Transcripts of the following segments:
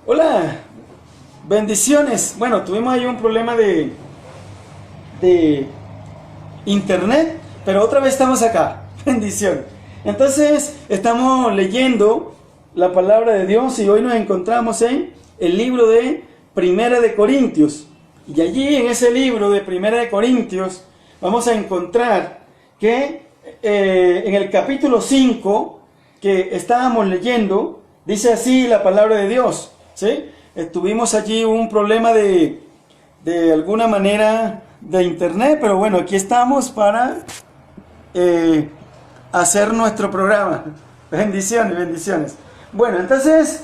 Hola, bendiciones. Bueno, tuvimos ahí un problema de internet, pero otra vez estamos acá. Bendiciones. Entonces, estamos leyendo la palabra de Dios y hoy nos encontramos en el libro de Primera de Corintios. Y allí en ese libro de Primera de Corintios vamos a encontrar que en el capítulo 5 que estábamos leyendo, dice así la palabra de Dios, ¿sí? Tuvimos allí un problema de alguna manera de internet, pero bueno, aquí estamos para hacer nuestro programa. Bendiciones, bendiciones. Bueno, entonces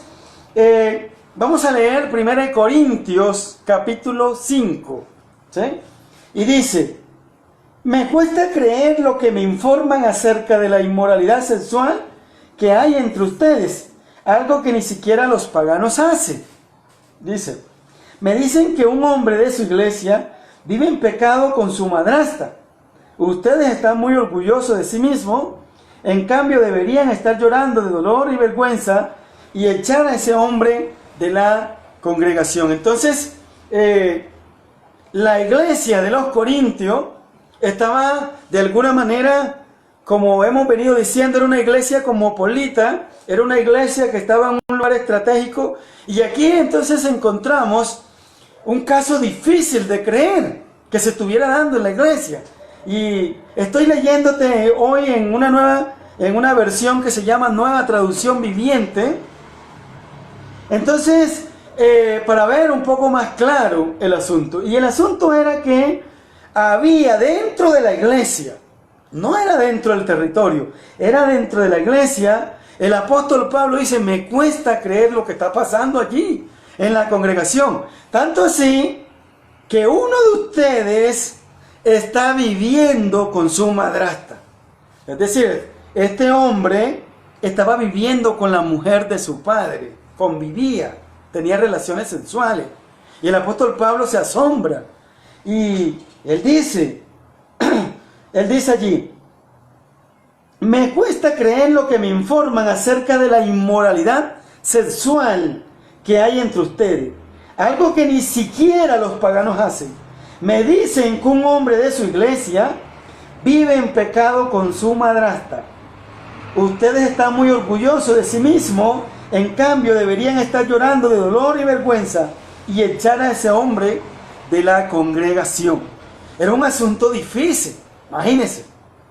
vamos a leer 1 Corintios capítulo 5, ¿sí? Y dice: me cuesta creer lo que me informan acerca de la inmoralidad sexual que hay entre ustedes, algo que ni siquiera los paganos hacen. Dice: me dicen que un hombre de su iglesia vive en pecado con su madrastra. Ustedes están muy orgullosos de sí mismos, en cambio deberían estar llorando de dolor y vergüenza y echar a ese hombre de la congregación. Entonces, la iglesia de los Corintios estaba de alguna manera, como hemos venido diciendo, era una iglesia cosmopolita, era una iglesia que estaba en un lugar estratégico, y aquí entonces encontramos un caso difícil de creer que se estuviera dando en la iglesia. Y estoy leyéndote hoy en una versión que se llama Nueva Traducción Viviente. Entonces, para ver un poco más claro el asunto. Y el asunto era que había dentro de la iglesia, no era dentro del territorio, era dentro de la iglesia. El apóstol Pablo dice: me cuesta creer lo que está pasando allí en la congregación. Tanto así que uno de ustedes está viviendo con su madrastra. Es decir, este hombre estaba viviendo con la mujer de su padre, convivía, tenía relaciones sexuales. Y el apóstol Pablo se asombra. Y él dice allí: me cuesta creer lo que me informan acerca de la inmoralidad sexual que hay entre ustedes, algo que ni siquiera los paganos hacen. Me dicen que un hombre de su iglesia vive en pecado con su madrastra. Ustedes están muy orgullosos de sí mismos, en cambio deberían estar llorando de dolor y vergüenza y echar a ese hombre de la congregación. Era un asunto difícil, imagínense,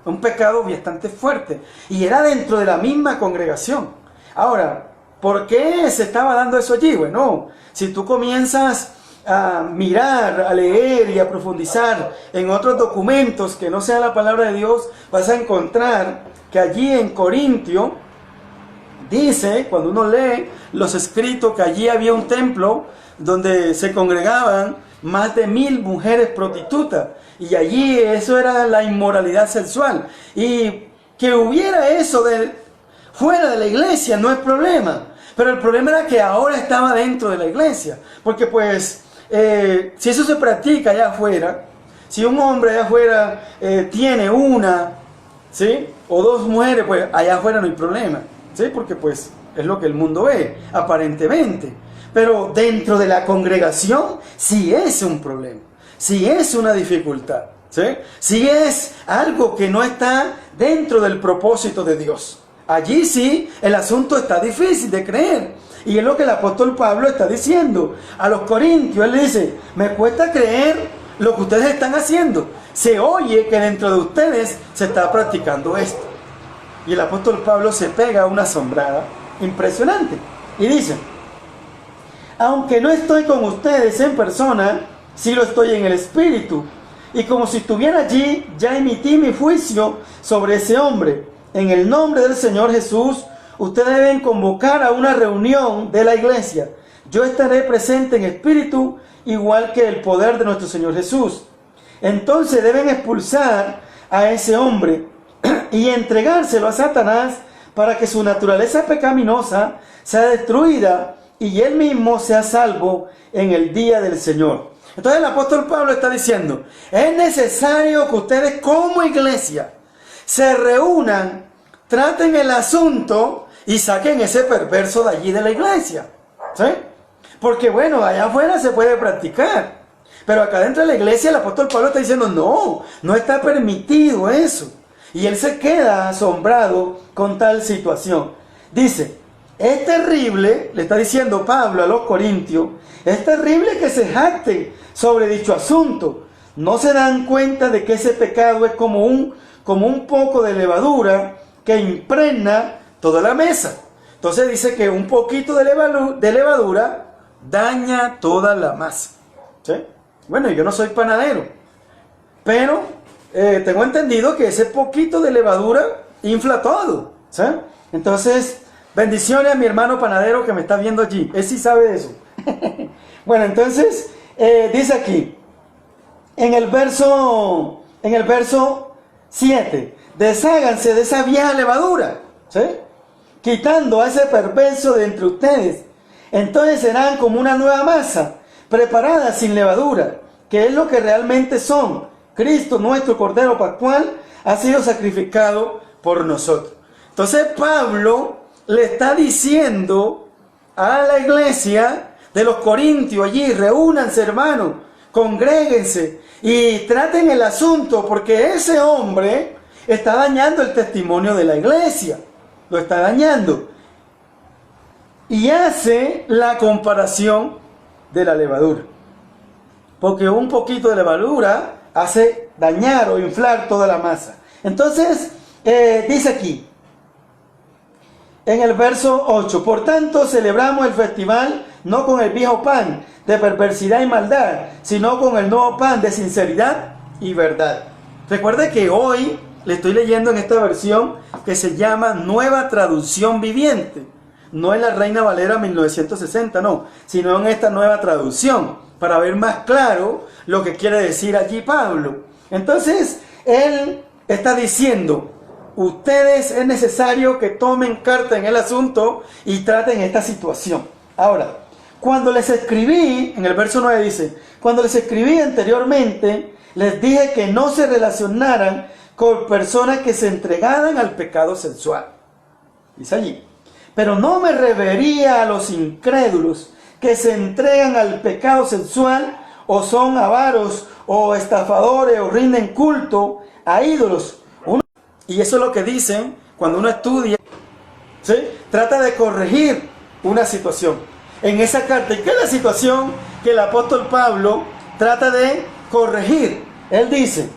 un pecado bastante fuerte, y era dentro de la misma congregación. Ahora, ¿por qué se estaba dando eso allí? Bueno, si tú comienzas a mirar, a leer y a profundizar en otros documentos que no sea la palabra de Dios, vas a encontrar que allí en Corintio dice, cuando uno lee los escritos, que allí había un templo donde se congregaban más de 1000 mujeres prostitutas, y allí eso era la inmoralidad sexual. Y que hubiera eso fuera de la iglesia no es problema, pero el problema era que ahora estaba dentro de la iglesia, porque pues si eso se practica allá afuera, si un hombre allá afuera tiene una, ¿sí?, o dos mujeres, pues allá afuera no hay problema, ¿sí?, porque pues es lo que el mundo ve, aparentemente. Pero dentro de la congregación sí es un problema, sí es una dificultad, ¿sí? Sí es algo que no está dentro del propósito de Dios. Allí sí el asunto está difícil de creer. Y es lo que el apóstol Pablo está diciendo a los corintios. Él dice: me cuesta creer lo que ustedes están haciendo. Se oye que dentro de ustedes se está practicando esto. Y el apóstol Pablo se pega una asombrada impresionante. Y dice: aunque no estoy con ustedes en persona, sí lo estoy en el espíritu. Y como si estuviera allí, ya emití mi juicio sobre ese hombre. En el nombre del Señor Jesús, ustedes deben convocar a una reunión de la iglesia. Yo estaré presente en espíritu, igual que el poder de nuestro Señor Jesús. Entonces deben expulsar a ese hombre y entregárselo a Satanás para que su naturaleza pecaminosa sea destruida y él mismo sea salvo en el día del Señor. Entonces el apóstol Pablo está diciendo: es necesario que ustedes como iglesia se reúnan, traten el asunto y saquen ese perverso de allí de la iglesia. ¿Sí? Porque bueno, allá afuera se puede practicar. Pero acá dentro de la iglesia el apóstol Pablo está diciendo, no, no está permitido eso. Y él se queda asombrado con tal situación. Dice, es terrible, le está diciendo Pablo a los corintios, es terrible que se jacten sobre dicho asunto. No se dan cuenta de que ese pecado es como un poco de levadura que impregna toda la mesa. Entonces dice que un poquito de levadura daña toda la masa. ¿Sí? Bueno, yo no soy panadero, pero tengo entendido que ese poquito de levadura infla todo. ¿Sí? Entonces, bendiciones a mi hermano panadero que me está viendo allí. Él sí sabe de eso. Bueno, entonces, dice aquí, en el verso 7, desháganse de esa vieja levadura, ¿sí? Quitando a ese perverso de entre ustedes. Entonces serán como una nueva masa, preparada sin levadura, que es lo que realmente son. Cristo, nuestro Cordero Pascual, ha sido sacrificado por nosotros. Entonces Pablo le está diciendo a la iglesia de los corintios allí, reúnanse hermanos, congréguense y traten el asunto, porque ese hombre está dañando el testimonio de la iglesia, lo está dañando. Y hace la comparación de la levadura, porque un poquito de levadura hace dañar o inflar toda la masa. Entonces, dice aquí, en el verso 8, por tanto celebramos el festival no con el viejo pan de perversidad y maldad, sino con el nuevo pan de sinceridad y verdad. Recuerde que hoy le estoy leyendo en esta versión que se llama Nueva Traducción Viviente. No en la Reina Valera 1960, no, sino en esta nueva traducción, para ver más claro lo que quiere decir allí Pablo. Entonces, él está diciendo, ustedes es necesario que tomen carta en el asunto y traten esta situación. Ahora, cuando les escribí, en el verso 9 dice, cuando les escribí anteriormente, les dije que no se relacionaran con personas que se entregaran al pecado sexual. Dice allí, pero no me refería a los incrédulos que se entregan al pecado sexual o son avaros o estafadores o rinden culto a ídolos. Y eso es lo que dicen cuando uno estudia, ¿sí? Trata de corregir una situación. En esa carta, ¿y qué es la situación que el apóstol Pablo trata de corregir? Él dice,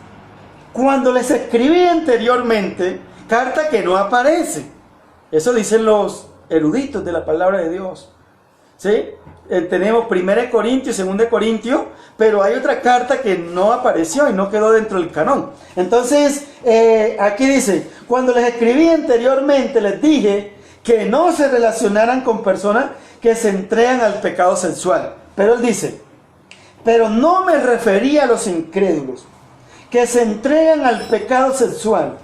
cuando les escribí anteriormente, carta que no aparece. Eso dicen los eruditos de la palabra de Dios. ¿Sí? Tenemos 1 Corintios y 2 Corintios, pero hay otra carta que no apareció y no quedó dentro del canón. Entonces, aquí dice, cuando les escribí anteriormente, les dije que no se relacionaran con personas que se entregan al pecado sexual. Pero él dice, pero no me refería a los incrédulos que se entregan al pecado sexual,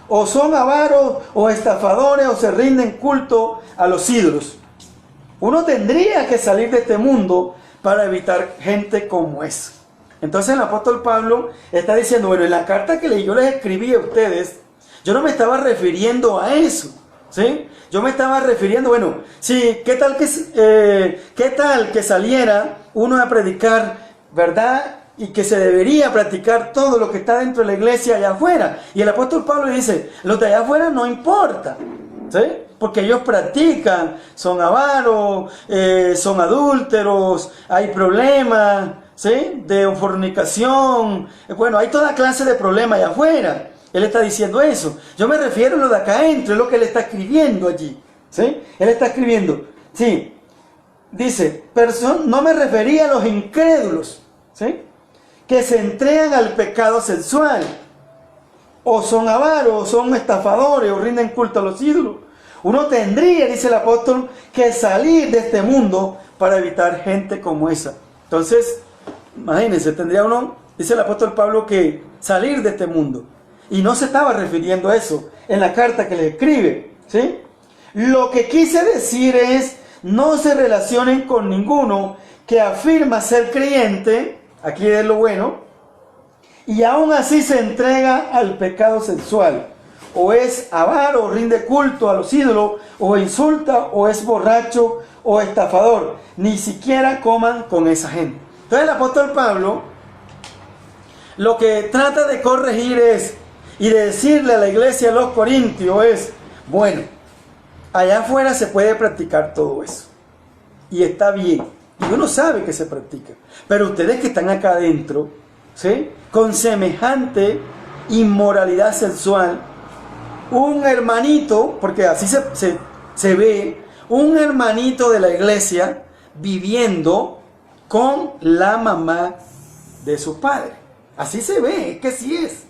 o son avaros, o estafadores, o se rinden culto a los ídolos. Uno tendría que salir de este mundo para evitar gente como esa. Entonces el apóstol Pablo está diciendo, bueno, en la carta que yo les escribí a ustedes, yo no me estaba refiriendo a eso, ¿sí? Yo me estaba refiriendo, bueno, sí, ¿qué tal que saliera uno a predicar, verdad? Y que se debería practicar todo lo que está dentro de la iglesia allá afuera. Y el apóstol Pablo dice, los de allá afuera no importa, ¿sí? Porque ellos practican, son avaros, son adúlteros, hay problemas, ¿sí? De fornicación, bueno, hay toda clase de problemas allá afuera. Él está diciendo eso. Yo me refiero a lo de acá adentro, es lo que él está escribiendo allí, ¿sí? Él está escribiendo, sí, dice, no me refería a los incrédulos, ¿sí? Que se entregan al pecado sexual, o son avaros, o son estafadores, o rinden culto a los ídolos. Uno tendría, dice el apóstol, que salir de este mundo para evitar gente como esa. Entonces, imagínense, tendría uno, dice el apóstol Pablo, que salir de este mundo. Y no se estaba refiriendo a eso en la carta que le escribe, ¿sí? Lo que quise decir es, no se relacionen con ninguno que afirma ser creyente, aquí es lo bueno, y aún así se entrega al pecado sexual, o es avaro, o rinde culto a los ídolos, o insulta, o es borracho, o estafador. Ni siquiera coman con esa gente. Entonces el apóstol Pablo lo que trata de corregir es, y de decirle a la iglesia de los Corintios es, bueno, allá afuera se puede practicar todo eso. Y está bien. Y uno sabe que se practica. Pero ustedes que están acá adentro, ¿sí?, con semejante inmoralidad sexual, un hermanito, porque así se ve, un hermanito de la iglesia viviendo con la mamá de su padre. Así se ve, es que sí es.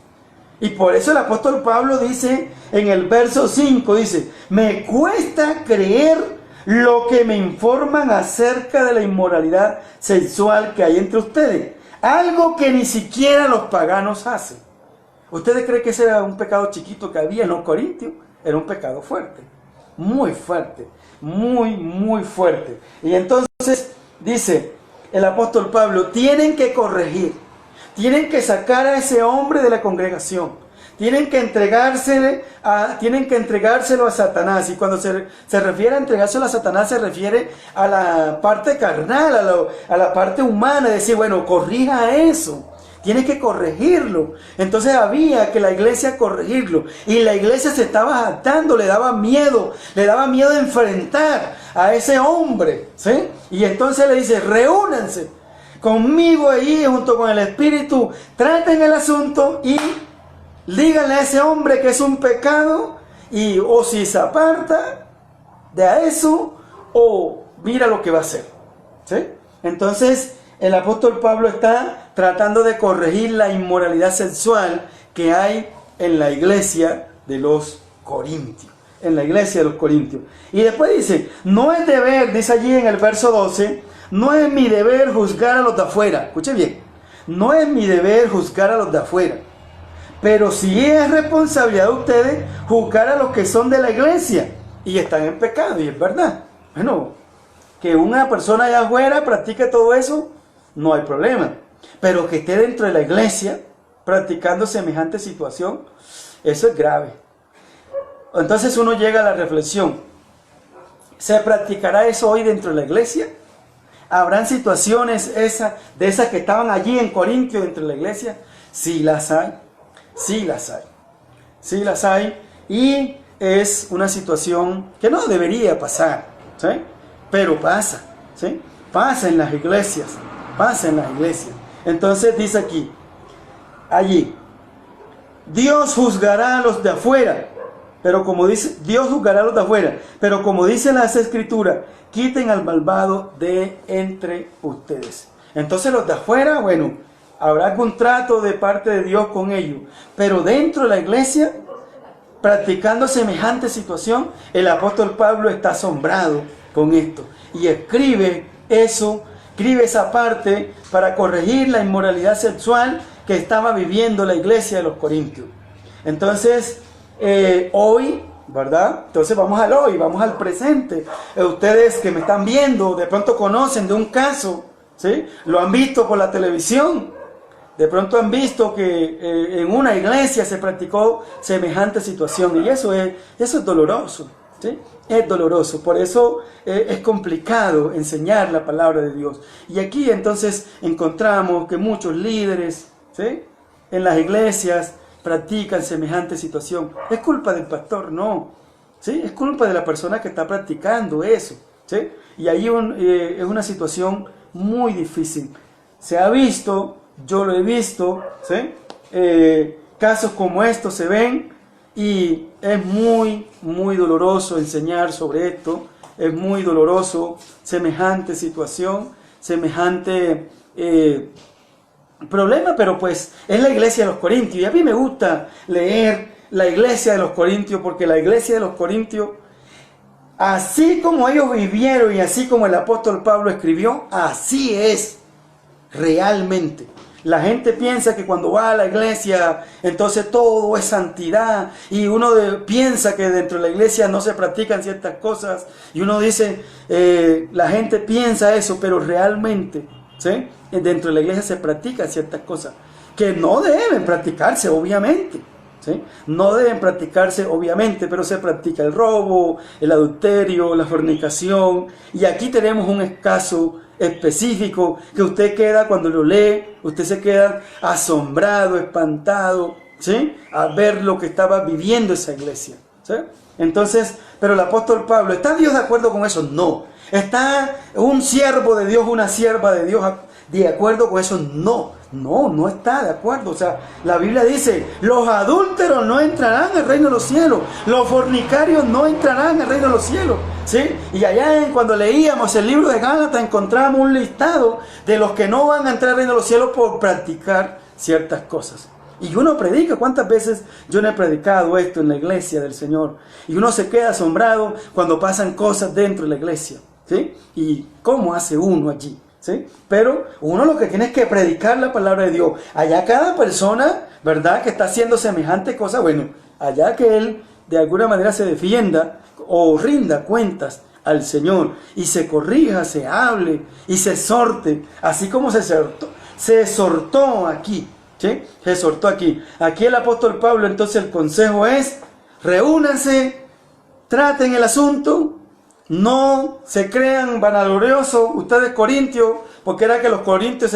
Y por eso el apóstol Pablo dice en el verso 5, dice, me cuesta creer lo que me informan acerca de la inmoralidad sexual que hay entre ustedes. Algo que ni siquiera los paganos hacen. ¿Ustedes creen que ese era un pecado chiquito que había en los Corintios? Era un pecado fuerte, muy fuerte, muy fuerte. Y entonces dice el apóstol Pablo, tienen que corregir, tienen que sacar a ese hombre de la congregación, tienen que entregárselo a Satanás. Y cuando se refiere a entregárselo a Satanás, se refiere a la parte carnal, a la parte humana, decir, bueno, corrija eso. Tienes que corregirlo. Entonces había que la iglesia corregirlo. Y la iglesia se estaba jactando, le daba miedo de enfrentar a ese hombre, ¿sí? Y entonces le dice, reúnanse conmigo ahí junto con el Espíritu, traten el asunto y díganle a ese hombre que es un pecado, y o si se aparta de eso, o mira lo que va a hacer, ¿sí? Entonces el apóstol Pablo está tratando de corregir la inmoralidad sexual que hay en la iglesia de los Corintios. En la iglesia de los Corintios. Y después dice, no es deber, dice allí en el verso 12, no es mi deber juzgar a los de afuera. Escuche bien, no es mi deber juzgar a los de afuera. Pero sí es responsabilidad de ustedes juzgar a los que son de la iglesia y están en pecado, y es verdad. Bueno, que una persona allá afuera practique todo eso, no hay problema. Pero que esté dentro de la iglesia practicando semejante situación, eso es grave. Entonces uno llega a la reflexión, ¿se practicará eso hoy dentro de la iglesia? ¿Habrán situaciones de esas que estaban allí en Corintio dentro de la iglesia? Sí las hay, sí las hay, sí las hay. Y es una situación que no debería pasar, ¿sí? Pero pasa, ¿sí? Pasa en las iglesias, pasa en las iglesias. Entonces dice aquí, allí, Dios juzgará a los de afuera, pero como dice, Dios juzgará a los de afuera, pero como dice las escrituras, quiten al malvado de entre ustedes. Entonces los de afuera, bueno, habrá algún trato de parte de Dios con ellos, pero dentro de la iglesia, practicando semejante situación, el apóstol Pablo está asombrado con esto y escribe eso, escribe esa parte para corregir la inmoralidad sexual que estaba viviendo la iglesia de los Corintios. Entonces, hoy, ¿verdad? Entonces vamos al hoy, vamos al presente. Ustedes que me están viendo, de pronto conocen de un caso, ¿sí? Lo han visto por la televisión. De pronto han visto que en una iglesia se practicó semejante situación, y eso es doloroso, ¿sí? Es doloroso, por eso es complicado enseñar la palabra de Dios. Y aquí entonces encontramos que muchos líderes, ¿sí?, en las iglesias practican semejante situación. ¿Es culpa del pastor? No, ¿sí? Es culpa de la persona que está practicando eso, ¿sí? Y ahí es una situación muy difícil. Se ha visto, yo lo he visto, ¿sí? Casos como estos se ven, y es muy doloroso enseñar sobre esto. Es muy doloroso semejante situación, semejante problema, pero pues es la iglesia de los Corintios. Y a mí me gusta leer la iglesia de los Corintios, porque la iglesia de los Corintios, así como ellos vivieron y así como el apóstol Pablo escribió, así es realmente. La gente piensa que cuando va a la iglesia, entonces todo es santidad, y uno piensa que dentro de la iglesia no se practican ciertas cosas, y uno dice, la gente piensa eso, pero realmente, ¿sí?, dentro de la iglesia se practican ciertas cosas que no deben practicarse, obviamente, ¿sí? No deben practicarse, obviamente, pero se practica el robo, el adulterio, la fornicación. Y aquí tenemos un caso específico que usted queda, cuando lo lee, usted se queda asombrado, espantado, ¿sí? Al ver lo que estaba viviendo esa iglesia, ¿sí? Entonces, pero el apóstol Pablo, ¿está Dios de acuerdo con eso? No. ¿Está un siervo de Dios, una sierva de Dios de acuerdo con eso? No está de acuerdo. O sea, la Biblia dice, los adúlteros no entrarán al reino de los cielos, los fornicarios no entrarán al reino de los cielos, ¿sí? Y allá cuando leíamos el libro de Gálatas encontramos un listado de los que no van a entrar al reino de los cielos por practicar ciertas cosas. Y uno predica. ¿Cuántas veces yo no he predicado esto en la iglesia del Señor? Y uno se queda asombrado cuando pasan cosas dentro de la iglesia, ¿sí? Y cómo hace uno allí, ¿sí? Pero uno lo que tiene es que predicar la palabra de Dios. Allá cada persona, ¿verdad?, que está haciendo semejante cosa, bueno, allá que él de alguna manera se defienda o rinda cuentas al Señor y se corrija, se hable y se exhorte, así como se exhortó aquí, ¿sí? Se exhortó aquí. Aquí el apóstol Pablo, entonces el consejo es, reúnanse, traten el asunto, no se crean vanagloriosos ustedes corintios, porque era que los corintios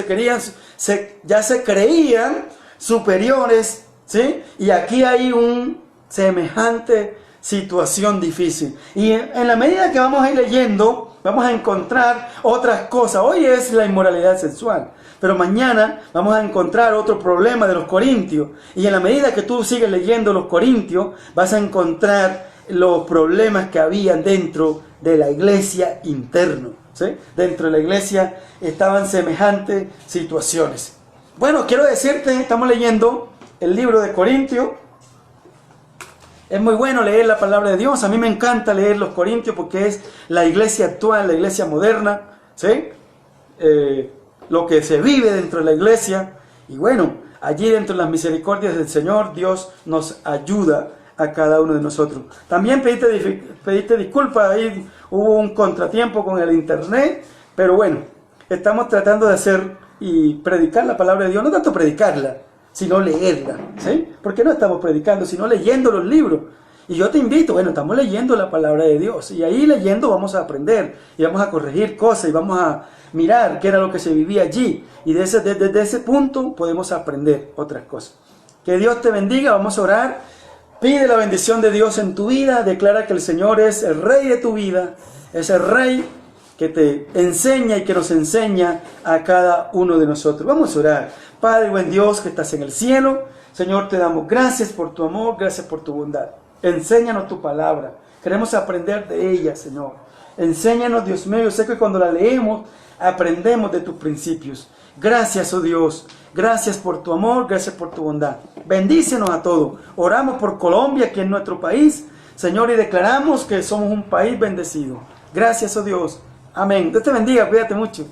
ya se creían superiores, ¿sí? Y aquí hay un semejante situación difícil. Y en la medida que vamos a ir leyendo, vamos a encontrar otras cosas. Hoy es la inmoralidad sexual, pero mañana vamos a encontrar otro problema de los corintios. Y en la medida que tú sigues leyendo los corintios, vas a encontrar los problemas que habían dentro de la iglesia interno, ¿sí? Dentro de la iglesia estaban semejantes situaciones. Bueno, quiero decirte, estamos leyendo el libro de Corintios. Es muy bueno leer la palabra de Dios. A mí me encanta leer los Corintios porque es la iglesia actual, la iglesia moderna, ¿sí? Lo que se vive dentro de la iglesia. Y bueno, allí dentro de las misericordias del Señor, Dios nos ayuda a cada uno de nosotros. También pediste disculpas, ahí hubo un contratiempo con el internet, pero bueno, estamos tratando de hacer y predicar la palabra de Dios, no tanto predicarla, sino leerla, ¿sí? Porque no estamos predicando, sino leyendo los libros. Y yo te invito, bueno, estamos leyendo la palabra de Dios, y ahí leyendo vamos a aprender, y vamos a corregir cosas, y vamos a mirar qué era lo que se vivía allí, y desde ese punto podemos aprender otras cosas. Que Dios te bendiga, vamos a orar. Pide la bendición de Dios en tu vida, declara que el Señor es el Rey de tu vida, es el Rey que te enseña y que nos enseña a cada uno de nosotros. Vamos a orar. Padre, buen Dios que estás en el cielo, Señor, te damos gracias por tu amor, gracias por tu bondad. Enséñanos tu palabra, queremos aprender de ella, Señor. Enséñanos, Dios mío, yo sé que cuando la leemos, aprendemos de tus principios. Gracias, oh Dios. Gracias por tu amor, gracias por tu bondad. Bendícenos a todos. Oramos por Colombia, que es nuestro país, Señor, y declaramos que somos un país bendecido. Gracias, oh Dios. Amén. Dios te bendiga, cuídate mucho.